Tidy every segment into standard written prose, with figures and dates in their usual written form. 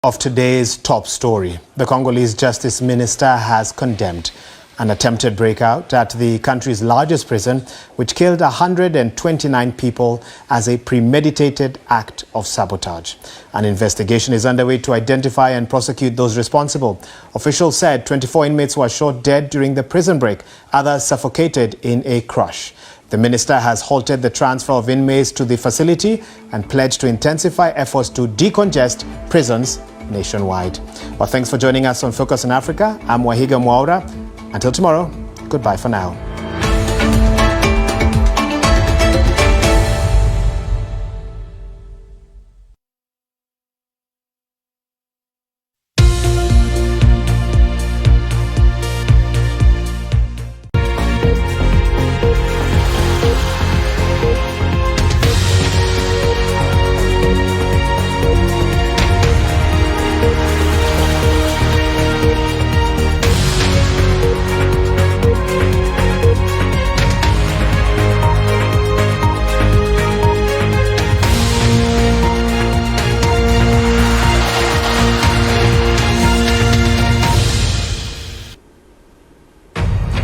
Of today's top story, the Congolese Justice Minister has condemned an attempted breakout at the country's largest prison, which killed 129 people, as a premeditated act of sabotage. An investigation is underway to identify and prosecute those responsible. Officials said 24 inmates were shot dead during the prison break, others suffocated in a crush. The minister has halted the transfer of inmates to the facility and pledged to intensify efforts to decongest prisons nationwide. Well, thanks for joining us on Focus on Africa. I'm Wahiga Mwaura. Until tomorrow, goodbye for now.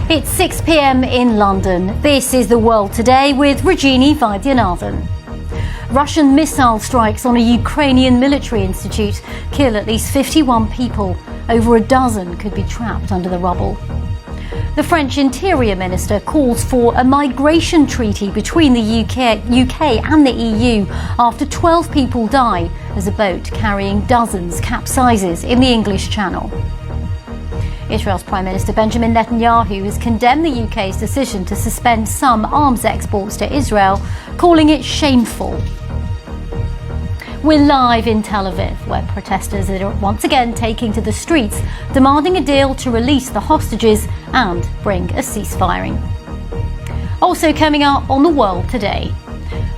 It's 6 p.m. in London. This is The World Today with Rajini Vaidyanathan. Russian missile strikes on a Ukrainian military institute kill at least 51 people. Over a dozen could be trapped under the rubble. The French Interior Minister calls for a migration treaty between the UK and the EU after 12 people die as a boat carrying dozens capsizes in the English Channel. Israel's Prime Minister Benjamin Netanyahu has condemned the UK's decision to suspend some arms exports to Israel, calling it shameful. We're live in Tel Aviv, where protesters are once again taking to the streets, demanding a deal to release the hostages and bring a ceasefire. Also coming up on The World Today,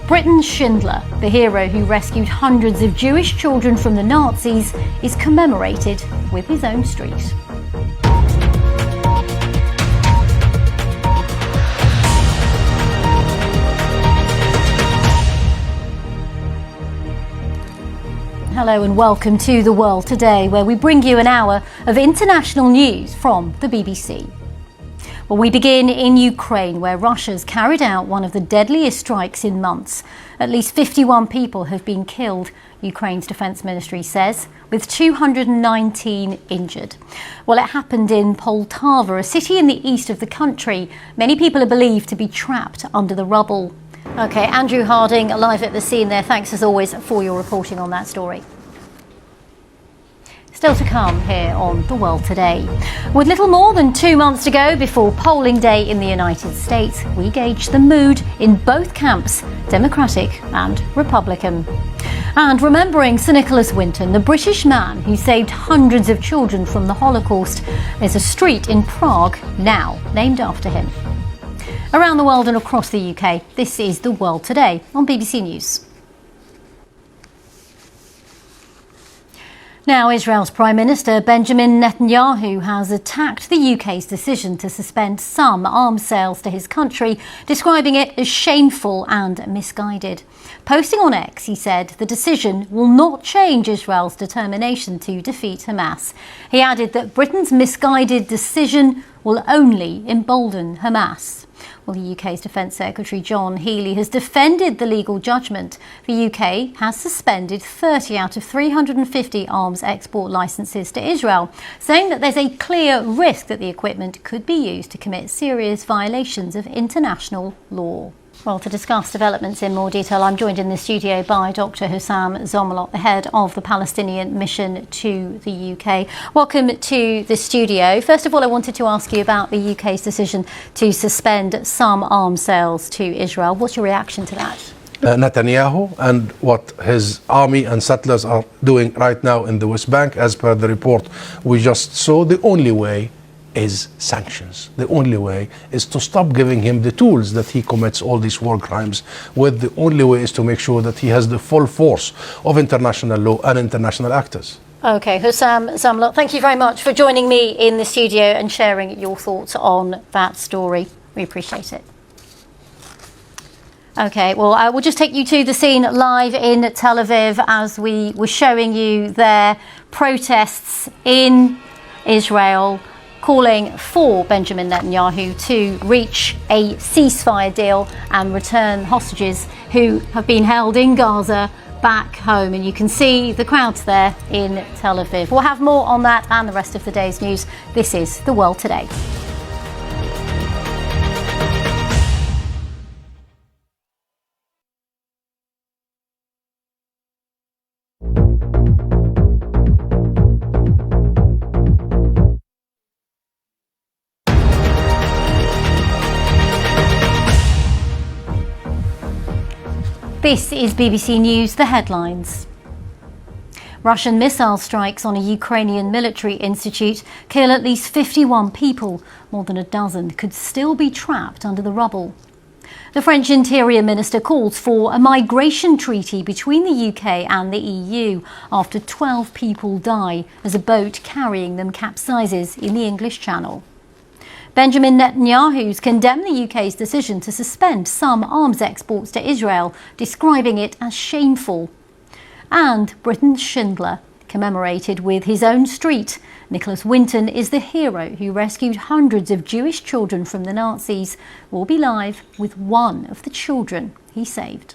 Britain's Schindler, the hero who rescued hundreds of Jewish children from the Nazis, is commemorated with his own street. Hello and welcome to The World Today, where we bring you an hour of international news from the BBC. Well, we begin in Ukraine, where Russia's carried out one of the deadliest strikes in months. At least 51 people have been killed, Ukraine's defence ministry says, with 219 injured. Well, it happened in Poltava, a city in the east of the country. Many people are believed to be trapped under the rubble. OK, Andrew Harding, live at the scene there. Thanks as always for your reporting on that story. Still to come here on The World Today. With little more than 2 months to go before polling day in the United States, we gauge the mood in both camps, Democratic and Republican. And remembering Sir Nicholas Winton, the British man who saved hundreds of children from the Holocaust, there's a street in Prague now named after him. Around the world and across the UK, this is The World Today on BBC News. Now, Israel's Prime Minister Benjamin Netanyahu has attacked the UK's decision to suspend some arms sales to his country, describing it as shameful and misguided. Posting on X, he said the decision will not change Israel's determination to defeat Hamas. He added that Britain's misguided decision will only embolden Hamas. Well, the UK's Defence Secretary John Healey has defended the legal judgment. The UK has suspended 30 out of 350 arms export licences to Israel, saying that there's a clear risk that the equipment could be used to commit serious violations of international law. Well, to discuss developments in more detail, I'm joined in the studio by Dr. Hussam Zomlot, the head of the Palestinian mission to the UK. Welcome to the studio. First of all, I wanted to ask you about the UK's decision to suspend some arms sales to Israel. What's your reaction to that? Netanyahu and what his army and settlers are doing right now in the West Bank, as per the report we just saw, the only way is sanctions. The only way is to stop giving him the tools that he commits all these war crimes with. The only way is to make sure that he has the full force of international law and international actors. OK, Hussam Zomlot, thank you very much for joining me in the studio and sharing your thoughts on that story. We appreciate it. Okay, well, we'll just take you to the scene live in Tel Aviv as we were showing you there. Protests in Israel calling for Benjamin Netanyahu to reach a ceasefire deal and return hostages who have been held in Gaza back home. And you can see the crowds there in Tel Aviv. We'll have more on that and the rest of the day's news. This is The World Today. This is BBC News, the headlines. Russian missile strikes on a Ukrainian military institute kill at least 51 people. More than a dozen could still be trapped under the rubble. The French Interior Minister calls for a migration treaty between the UK and the EU after 12 people die as a boat carrying them capsizes in the English Channel. Benjamin Netanyahu's condemned the UK's decision to suspend some arms exports to Israel, describing it as shameful. And Britain's Schindler, commemorated with his own street. Nicholas Winton is the hero who rescued hundreds of Jewish children from the Nazis. We'll be live with one of the children he saved.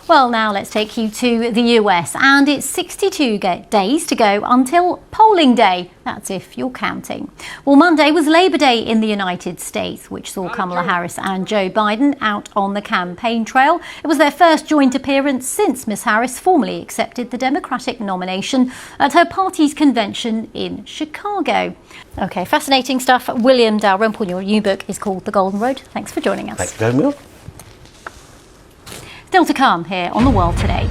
Well, now let's take you to the US, and it's 62 days to go until polling day. That's if you're counting. Well, Monday was Labor Day in the United States, which saw Kamala Harris and Joe Biden out on the campaign trail. It was their first joint appearance since Ms. Harris formally accepted the Democratic nomination at her party's convention in Chicago. Okay, fascinating stuff. William Dalrymple, your new book is called The Golden Road. Thanks for joining us. Thanks for having me on. Still to come here on The World Today.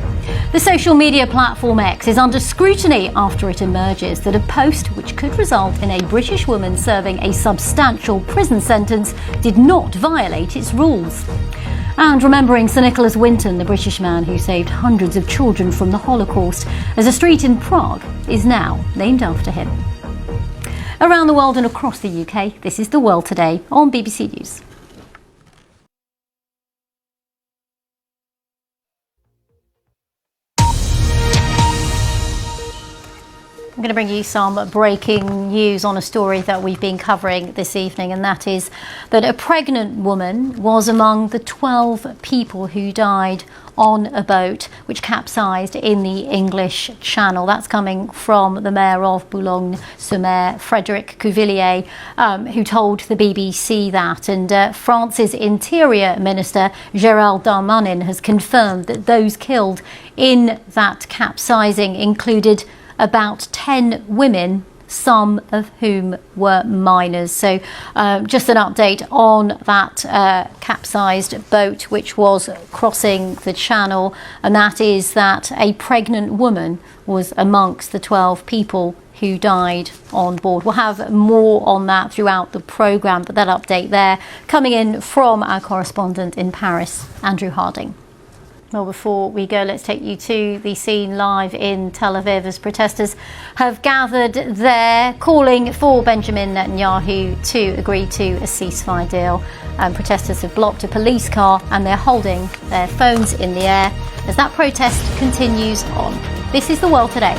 The social media platform X is under scrutiny after it emerges that a post which could result in a British woman serving a substantial prison sentence did not violate its rules. And remembering Sir Nicholas Winton, the British man who saved hundreds of children from the Holocaust, as a street in Prague is now named after him. Around the world and across the UK, this is The World Today on BBC News. I'm going to bring you some breaking news on a story that we've been covering this evening, and that is that a pregnant woman was among the 12 people who died on a boat which capsized in the English Channel. That's coming from the Mayor of Boulogne-sur-Mer, Frédéric Cuvillier, who told the BBC that. And France's Interior Minister, Gérald Darmanin, has confirmed that those killed in that capsizing included about 10 women, some of whom were minors. So just an update on that capsized boat which was crossing the channel, and that is that a pregnant woman was amongst the 12 people who died on board. We'll have more on that throughout the programme, but that update there coming in from our correspondent in Paris, Andrew Harding. Well, before we go, let's take you to the scene live in Tel Aviv as protesters have gathered there calling for Benjamin Netanyahu to agree to a ceasefire deal. Protesters have blocked a police car and they're holding their phones in the air as that protest continues on. This is The World Today.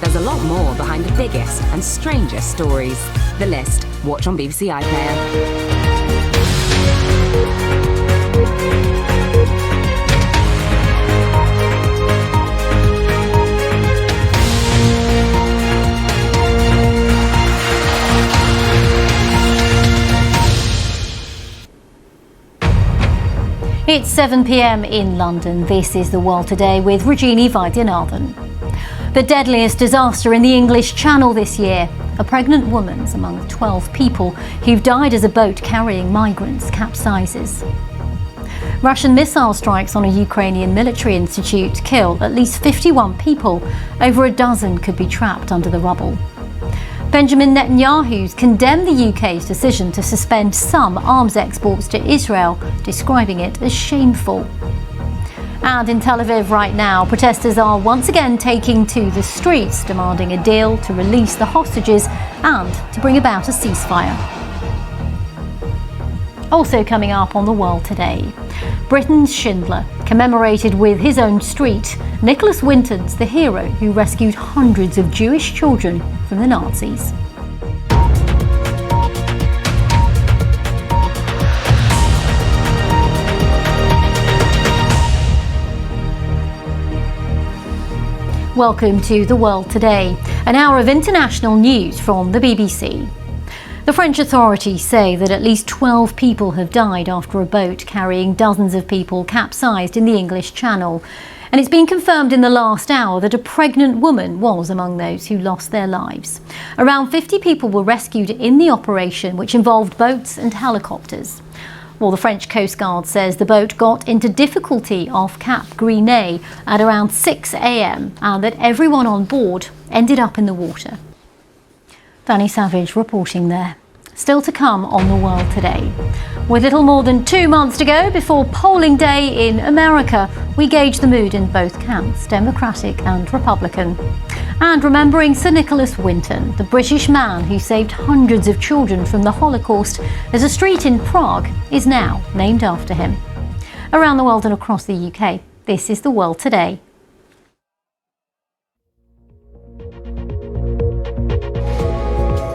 There's a lot more behind the biggest and strangest stories. The list, watch on BBC iPlayer. It's 7 p.m. in London. This is The World Today with Rajini Vaidyanathan. The deadliest disaster in the English Channel this year. A pregnant woman's among 12 people who've died as a boat carrying migrants capsizes. Russian missile strikes on a Ukrainian military institute kill at least 51 people. Over a dozen could be trapped under the rubble. Benjamin Netanyahu's condemned the UK's decision to suspend some arms exports to Israel, describing it as shameful. And in Tel Aviv right now, protesters are once again taking to the streets, demanding a deal to release the hostages and to bring about a ceasefire. Also coming up on The World Today, Britain's Schindler, commemorated with his own street. Nicholas Winton's the hero who rescued hundreds of Jewish children from the Nazis. Welcome to The World Today, an hour of international news from the BBC. The French authorities say that at least 12 people have died after a boat carrying dozens of people capsized in the English Channel. And it's been confirmed in the last hour that a pregnant woman was among those who lost their lives. Around 50 people were rescued in the operation, which involved boats and helicopters. Well, the French Coast Guard says the boat got into difficulty off Cap Gris-Nez at around 6 a.m. and that everyone on board ended up in the water. Danny Savage reporting there. Still to come on The World Today. With little more than 2 months to go before polling day in America, we gauge the mood in both camps, Democratic and Republican. And remembering Sir Nicholas Winton, the British man who saved hundreds of children from the Holocaust, as a street in Prague is now named after him. Around the world and across the UK, this is The World Today.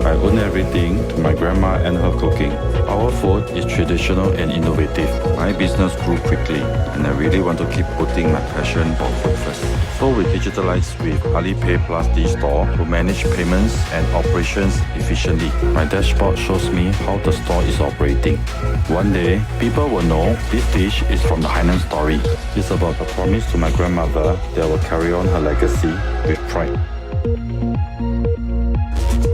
I owe everything to my grandma and her cooking. Our food is traditional and innovative. My business grew quickly, and I really want to keep putting my passion for food first. So we digitalize with Alipay Plus D-Store to manage payments and operations efficiently. My dashboard shows me how the store is operating. One day, people will know this dish is from the Hainan story. It's about a promise to my grandmother that will carry on her legacy with pride.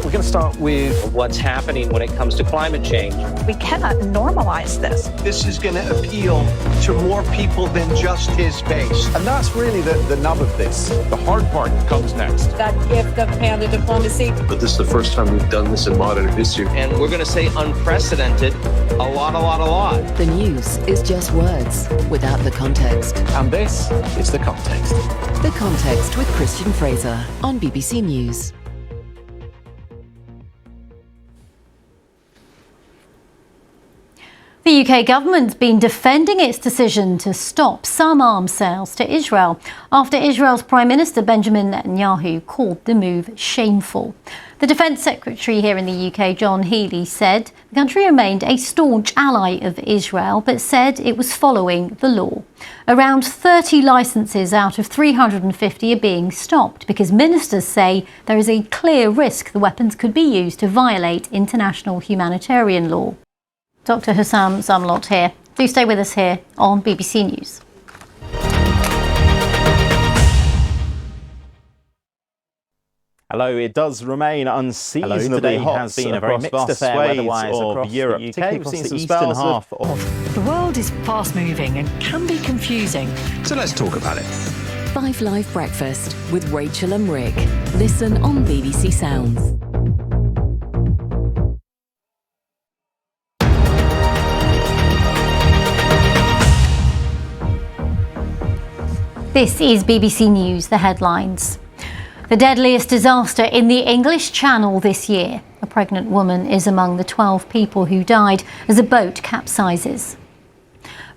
We're going to start with what's happening when it comes to climate change. We cannot normalize this. This is going to appeal to more people than just his base. And that's really the nub of this. The hard part comes next. That gift of candid diplomacy. But this is the first time we've done this in modern history. And we're going to say unprecedented a lot. The news is just words without the context. And this is The Context. The Context with Christian Fraser on BBC News. The UK government's been defending its decision to stop some arms sales to Israel after Israel's Prime Minister Benjamin Netanyahu called the move shameful. The Defence Secretary here in the UK, John Healey, said the country remained a staunch ally of Israel, but said it was following the law. Around 30 licences out of 350 are being stopped because ministers say there is a clear risk the weapons could be used to violate international humanitarian law. Dr. Hussam Zamlot here. Do stay with us here on BBC News. Hello, it does remain unseasonably Today hot. has been a very mixed affair weather-wise across Europe. the UK. Particularly We've across seen the some eastern spells half. The world is fast-moving and can be confusing. So let's talk about it. 5 Live Breakfast with Rachel and Rick. Listen on BBC Sounds. This is BBC News, the headlines. The deadliest disaster in the English Channel this year. A pregnant woman is among the 12 people who died as a boat capsizes.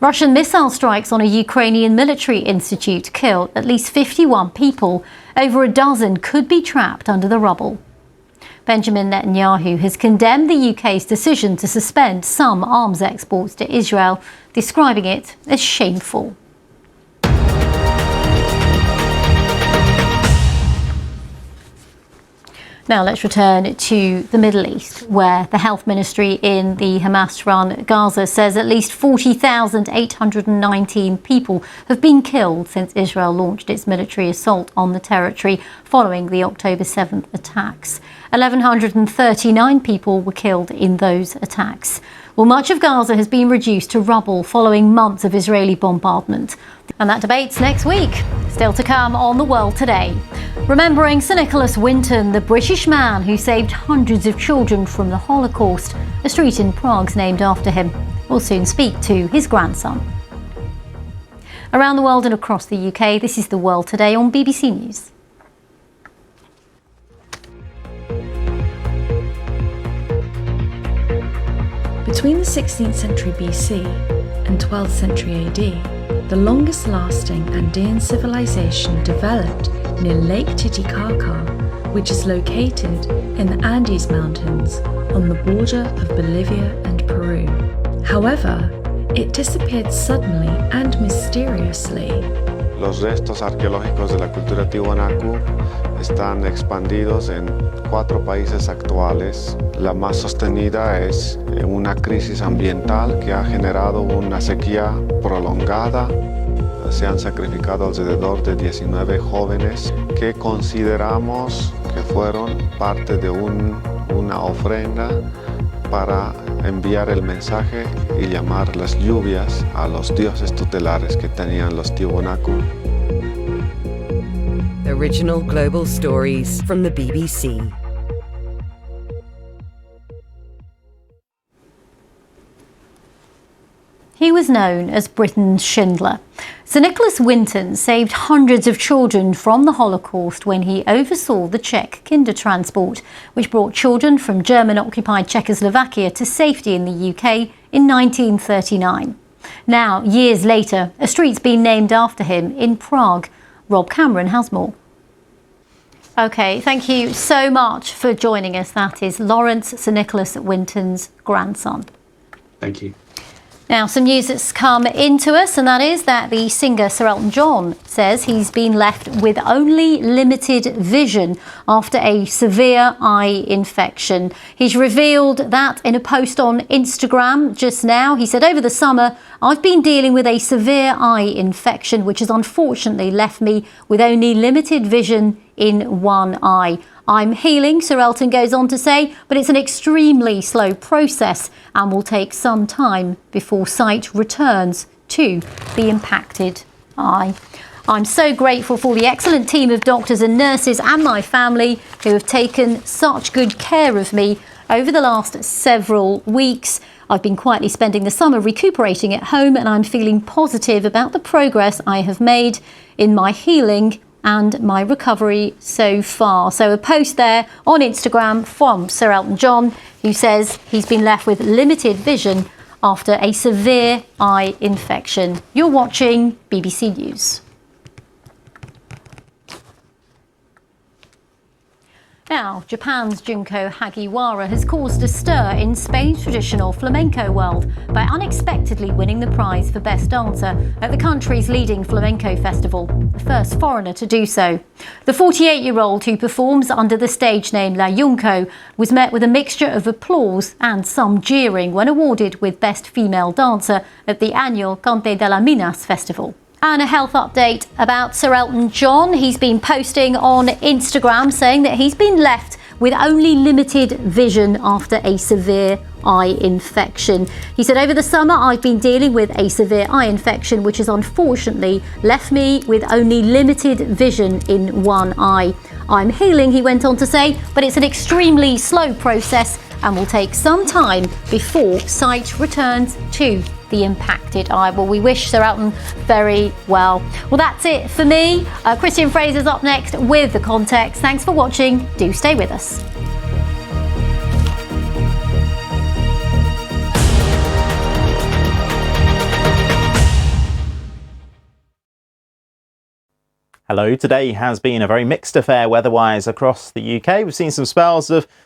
Russian missile strikes on a Ukrainian military institute killed at least 51 people. Over a dozen could be trapped under the rubble. Benjamin Netanyahu has condemned the UK's decision to suspend some arms exports to Israel, describing it as shameful. Now let's return to the Middle East, where the health ministry in the Hamas-run Gaza says at least 40,819 people have been killed since Israel launched its military assault on the territory following the October 7th attacks. 1,139 people were killed in those attacks. Well, much of Gaza has been reduced to rubble following months of Israeli bombardment. And that debate's next week. Still to come on The World Today. Remembering Sir Nicholas Winton, the British man who saved hundreds of children from the Holocaust. A street in Prague's named after him. We'll soon speak to his grandson. Around the world and across the UK, this is The World Today on BBC News. Between the 16th century BC and 12th century AD, the longest-lasting Andean civilization developed near Lake Titicaca, which is located in the Andes Mountains on the border of Bolivia and Peru. However, it disappeared suddenly and mysteriously. Los restos arqueológicos de la cultura tiwanaku están expandidos en 4 países actuales. La más sostenida es una crisis ambiental que ha generado una sequía prolongada. Se han sacrificado alrededor de 19 jóvenes que consideramos que fueron parte de una ofrenda para enviar el mensaje y llamar las lluvias a los dioses tutelares que tenían los tiwanaku. Original global stories from the BBC. He was known as Britain's Schindler. Sir Nicholas Winton saved hundreds of children from the Holocaust when he oversaw the Czech Kindertransport, which brought children from German-occupied Czechoslovakia to safety in the UK in 1939. Now, years later, a street's been named after him in Prague. Rob Cameron has more. OK, thank you so much for joining us. That is Lawrence Sir Nicholas Winton's grandson. Thank you. Now, some news that's come into us, and that is that the singer Sir Elton John says he's been left with only limited vision after a severe eye infection. He's revealed that in a post on Instagram just now. He said, over the summer, I've been dealing with a severe eye infection, which has unfortunately left me with only limited vision in one eye. I'm healing, Sir Elton goes on to say, but it's an extremely slow process and will take some time before sight returns to the impacted eye. I'm so grateful for the excellent team of doctors and nurses and my family who have taken such good care of me over the last several weeks. I've been quietly spending the summer recuperating at home, and I'm feeling positive about the progress I have made in my healing and my recovery so far. So a post there on Instagram from Sir Elton John, who says he's been left with limited vision after a severe eye infection. You're watching BBC News. Now, Japan's Junko Hagiwara has caused a stir in Spain's traditional flamenco world by unexpectedly winning the prize for Best Dancer at the country's leading flamenco festival, the first foreigner to do so. The 48-year-old, who performs under the stage name La Junko, was met with a mixture of applause and some jeering when awarded with Best Female Dancer at the annual Cante de las Minas festival. And a health update about Sir Elton John. He's been posting on Instagram saying that he's been left with only limited vision after a severe eye infection. He said, over the summer, I've been dealing with a severe eye infection, which has unfortunately left me with only limited vision in one eye. I'm healing, he went on to say, but it's an extremely slow process and will take some time before sight returns to the impacted eye. Well, we wish Sir Elton very well. Well, that's it for me. Christian Fraser's up next with The Context. Thanks for watching. Do stay with us. Hello, today has been a very mixed affair weather-wise across the UK. We've seen some spells of